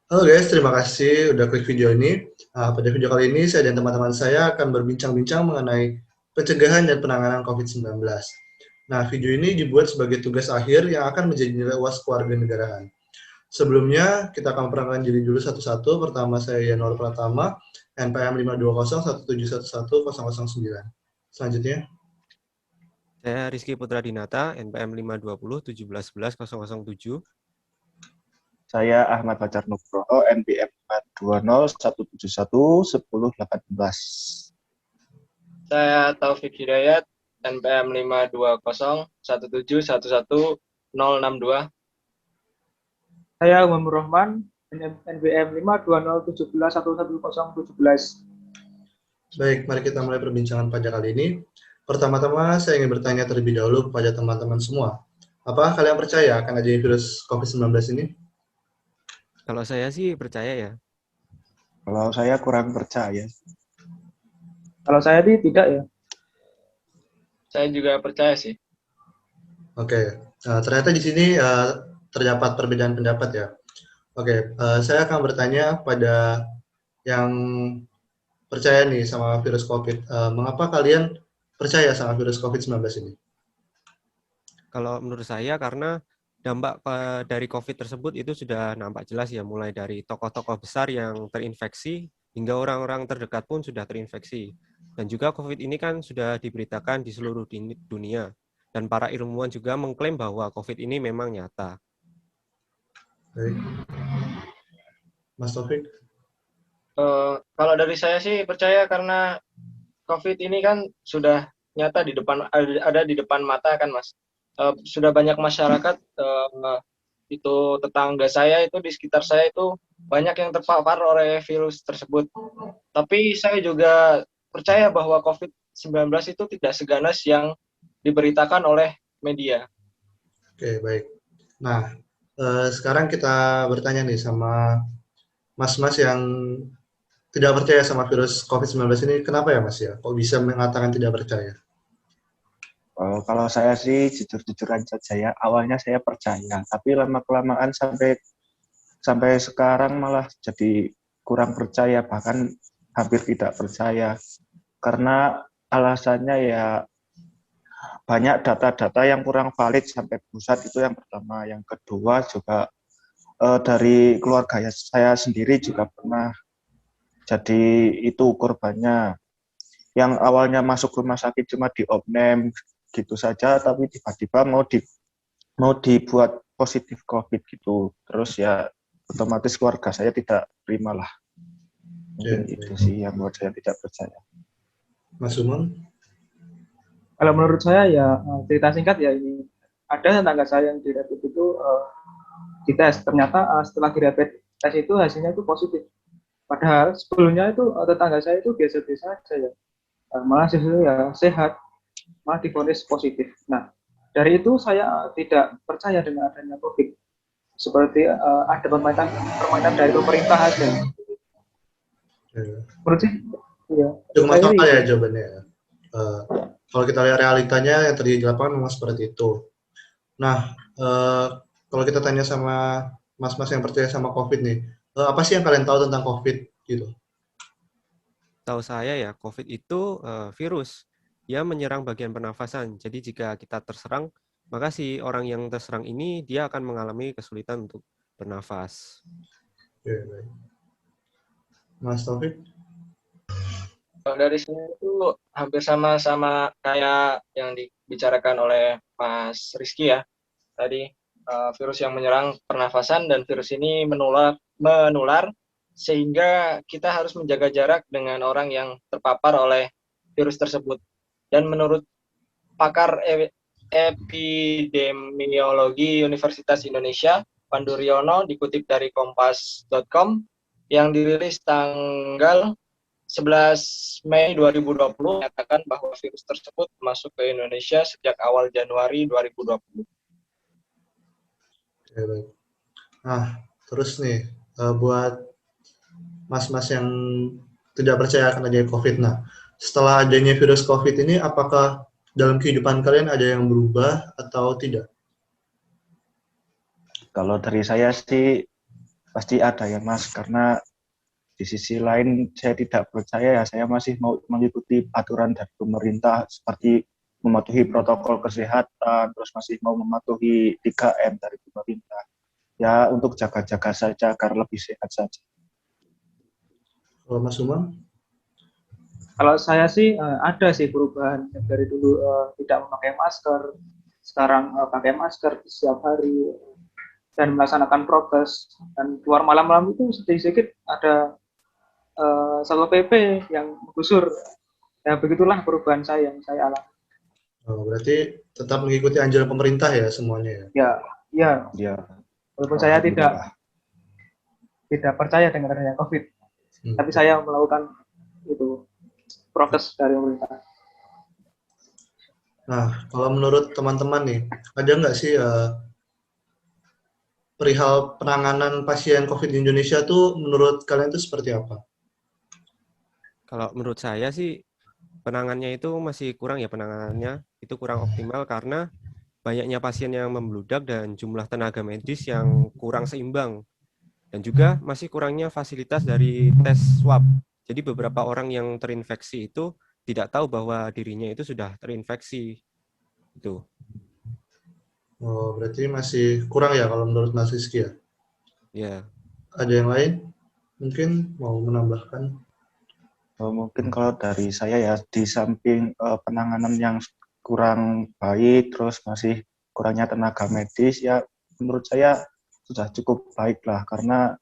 Halo guys, terima kasih udah klik video ini. Pada video kali ini, saya dan teman-teman saya akan berbincang-bincang mengenai pencegahan dan penanganan COVID-19. Nah, video ini dibuat sebagai tugas akhir yang akan menjadi nilai UAS kewarganegaraan. Sebelumnya, kita akan memperkenalkan diri dulu satu-satu. Pertama, saya Yanwar Pratama, NPM 52017111009. Selanjutnya, Saya Rizky Putra Dinata, NPM 52017111007. Saya Ahmad Fajar Nugroho, NPM 52017111018. Saya Taufik Hidayat, NPM 52017111062. Saya Umar Rahman, NPM 52017111017. baik, mari kita mulai perbincangan pada kali ini. Pertama-tama, saya ingin bertanya terlebih dahulu kepada teman-teman semua. Apakah kalian percaya akan adanya virus COVID-19 ini? Kalau saya sih percaya ya. Kalau saya kurang percaya. Kalau saya tidak ya. Saya juga percaya sih. Oke, ternyata di sini terdapat perbedaan pendapat ya. Oke, saya akan bertanya pada yang percaya nih sama virus COVID. Mengapa kalian percaya sama virus COVID-19 ini? Kalau menurut saya karena dampak dari COVID tersebut itu sudah nampak jelas ya, mulai dari tokoh-tokoh besar yang terinfeksi hingga orang-orang terdekat pun sudah terinfeksi. Dan juga COVID ini kan sudah diberitakan di seluruh dunia. Dan para ilmuwan juga mengklaim bahwa COVID ini memang nyata. Baik. Mas Taufik? Kalau dari saya sih percaya karena COVID ini kan sudah nyata di depan, ada di depan mata kan Mas. Sudah banyak masyarakat, itu tetangga saya itu di sekitar saya itu banyak yang terpapar oleh virus tersebut. Tapi saya juga percaya bahwa COVID-19 itu tidak seganas yang diberitakan oleh media. Oke, baik. Nah, sekarang kita bertanya nih sama mas-mas yang tidak percaya sama virus COVID-19 ini. Kenapa ya Mas ya? Kok bisa mengatakan tidak percaya? Kalau saya sih jujur-jujuran saja ya. Awalnya saya percaya, tapi lama-kelamaan sampai sekarang malah jadi kurang percaya, bahkan hampir tidak percaya. Karena alasannya ya banyak data-data yang kurang valid sampai pusat, itu yang pertama. Yang kedua juga dari keluarga saya sendiri juga pernah jadi itu korbannya. Yang awalnya masuk rumah sakit cuma diopname gitu saja, tapi tiba-tiba mau dibuat positif COVID gitu. Terus ya otomatis keluarga saya tidak terima lah. Mungkin itu sih yang buat saya tidak percaya. Mas Umon? Kalau menurut saya ya cerita singkat ya ini. Ada tetangga saya yang di rapid itu dites. Ternyata setelah di rapid tes itu hasilnya itu positif. Padahal sebelumnya itu tetangga saya itu biasa-biasa saja ya. Malah hasilnya ya sehat, malah divonis positif. Nah, dari itu saya tidak percaya dengan adanya COVID. Seperti ada permainan dari pemerintah aja. Menurut saya, ya. Cukup masuk akal ya jawabannya. Kalau kita lihat realitanya yang terjadi di lapangan memang seperti itu. Nah, kalau kita tanya sama mas-mas yang percaya sama COVID nih, apa sih yang kalian tahu tentang COVID gitu? Tahu saya ya, COVID itu virus. Dia menyerang bagian pernafasan. Jadi jika kita terserang, maka si orang yang terserang ini dia akan mengalami kesulitan untuk bernafas. Oke, baik. Mas Taufik? Kalau dari sini itu hampir sama kayak yang dibicarakan oleh Mas Rizky ya. Tadi virus yang menyerang pernafasan dan virus ini menular sehingga kita harus menjaga jarak dengan orang yang terpapar oleh virus tersebut. Dan menurut pakar epidemiologi Universitas Indonesia, Pandu Riono, dikutip dari kompas.com, yang dirilis tanggal 11 Mei 2020, menyatakan bahwa virus tersebut masuk ke Indonesia sejak awal Januari 2020. Oke, baik. Nah, terus nih, buat mas-mas yang tidak percaya akan adanya COVID. Nah, setelah adanya virus COVID ini, apakah dalam kehidupan kalian ada yang berubah atau tidak? Kalau dari saya sih pasti ada ya Mas, karena di sisi lain saya tidak percaya ya, saya masih mau mengikuti aturan dari pemerintah seperti mematuhi protokol kesehatan, terus masih mau mematuhi 3M dari pemerintah. Ya untuk jaga-jaga saja agar lebih sehat saja. Kalau Mas Umam? Kalau saya sih ada sih perubahan dari dulu tidak memakai masker, sekarang pakai masker setiap hari dan melaksanakan prokes, dan keluar malam-malam itu sedikit-sedikit ada Satpol PP yang menggusur. Ya begitulah perubahan saya yang saya alami. Oh, berarti tetap mengikuti anjuran pemerintah ya semuanya ya? Ya, ya, Ya, walaupun saya alhamdulillah. tidak percaya dengan adanya COVID, Hmm. tapi saya melakukan itu prokes dari pemerintah. Nah, kalau menurut teman-teman nih, ada nggak sih perihal penanganan pasien COVID di Indonesia tuh menurut kalian itu seperti apa? Kalau menurut saya sih penanganannya itu masih kurang ya, penanganannya itu kurang optimal karena banyaknya pasien yang membludak dan jumlah tenaga medis yang kurang seimbang. Dan juga masih kurangnya fasilitas dari tes swab. Jadi beberapa orang yang terinfeksi itu tidak tahu bahwa dirinya itu sudah terinfeksi. Itu. Oh, berarti masih kurang ya kalau menurut Mas Rizky ya? Ya. Ada yang lain? Mungkin mau menambahkan? Mungkin kalau dari saya ya, di samping penanganan yang kurang baik, terus masih kurangnya tenaga medis, ya menurut saya sudah cukup baik lah, karena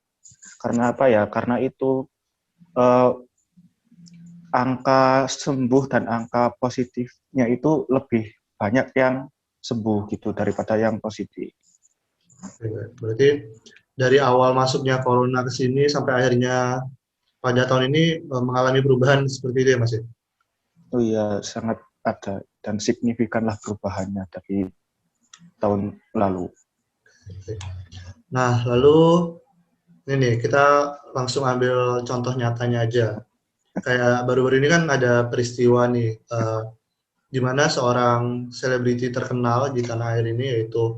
apa ya? Karena itu angka sembuh dan angka positifnya itu lebih banyak yang sembuh gitu daripada yang positif. Oke, berarti dari awal masuknya corona ke sini sampai akhirnya pada tahun ini mengalami perubahan seperti itu ya Mas ya? Oh iya, sangat ada dan signifikanlah perubahannya dari tahun lalu. Nah, lalu ini kita langsung ambil contoh nyatanya aja. Kayak baru-baru ini kan ada peristiwa nih, di mana seorang selebriti terkenal di tanah air ini yaitu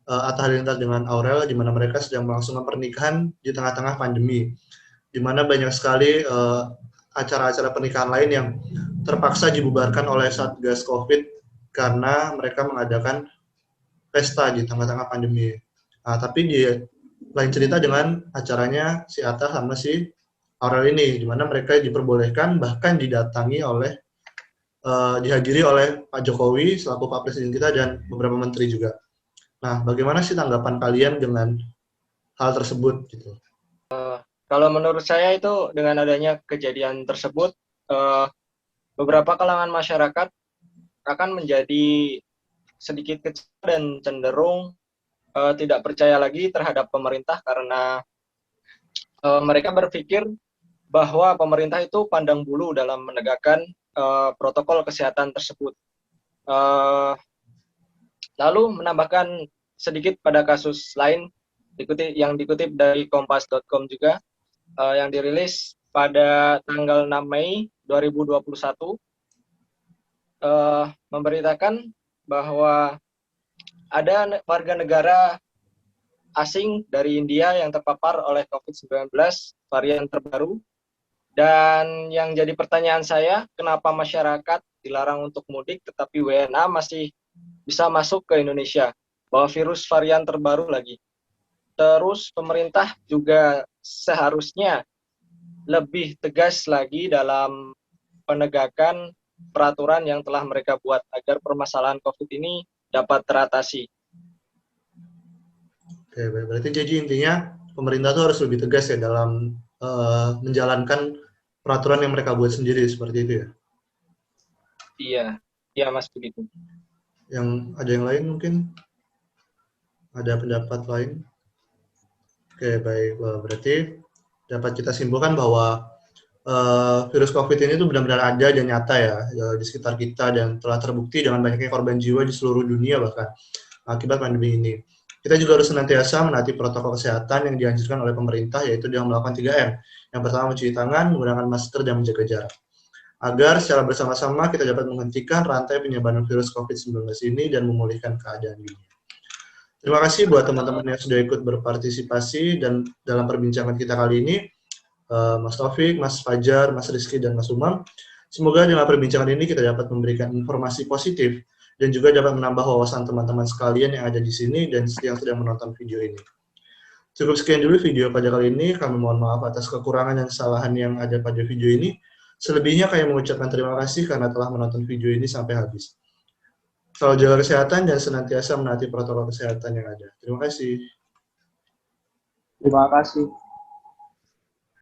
Atta Halilintar dengan Aurel, di mana mereka sedang melangsungkan pernikahan di tengah-tengah pandemi, di mana banyak sekali acara-acara pernikahan lain yang terpaksa dibubarkan oleh Satgas COVID karena mereka mengadakan pesta di tengah-tengah pandemi. Nah, tapi di lain cerita dengan acaranya si Atta sama si Aurel ini, di mana mereka diperbolehkan bahkan didatangi oleh dihadiri oleh Pak Jokowi selaku Pak Presiden kita dan beberapa menteri juga. Nah, bagaimana sih tanggapan kalian dengan hal tersebut gitu? Kalau menurut saya itu dengan adanya kejadian tersebut, beberapa kalangan masyarakat akan menjadi sedikit kecil dan cenderung tidak percaya lagi terhadap pemerintah karena mereka berpikir bahwa pemerintah itu pandang bulu dalam menegakkan protokol kesehatan tersebut. Lalu menambahkan sedikit pada kasus lain yang dikutip dari kompas.com juga, yang dirilis pada tanggal 6 Mei 2021, memberitakan bahwa ada warga negara asing dari India yang terpapar oleh COVID-19 varian terbaru. Dan yang jadi pertanyaan saya, kenapa masyarakat dilarang untuk mudik tetapi WNA masih bisa masuk ke Indonesia? Bahwa virus varian terbaru lagi. Terus pemerintah juga seharusnya lebih tegas lagi dalam penegakan peraturan yang telah mereka buat agar permasalahan COVID ini dapat teratasi. Oke, berarti jadi intinya pemerintah tuh harus lebih tegas ya dalam menjalankan peraturan yang mereka buat sendiri seperti itu ya. Iya Mas, begitu. Yang ada yang lain mungkin? Ada pendapat lain? Oke, baik. Berarti dapat kita simpulkan bahwa virus COVID ini tuh benar-benar ada dan nyata ya di sekitar kita dan telah terbukti dengan banyaknya korban jiwa di seluruh dunia bahkan akibat pandemi ini. Kita juga harus senantiasa menaati protokol kesehatan yang dianjurkan oleh pemerintah, yaitu dengan melakukan 3M. Yang pertama mencuci tangan, menggunakan masker, dan menjaga jarak. Agar secara bersama-sama kita dapat menghentikan rantai penyebaran virus COVID-19 ini dan memulihkan keadaan dunia. Terima kasih buat teman-teman yang sudah ikut berpartisipasi dan dalam perbincangan kita kali ini, Mas Taufik, Mas Fajar, Mas Rizky, dan Mas Umam. Semoga dengan perbincangan ini kita dapat memberikan informasi positif dan juga dapat menambah wawasan teman-teman sekalian yang ada di sini dan yang sedang menonton video ini. Cukup sekian dulu video pada kali ini. Kami mohon maaf atas kekurangan dan kesalahan yang ada pada video ini. Selebihnya kami mengucapkan terima kasih karena telah menonton video ini sampai habis. Selalu jaga kesehatan dan senantiasa menaati protokol kesehatan yang ada. Terima kasih. Terima kasih.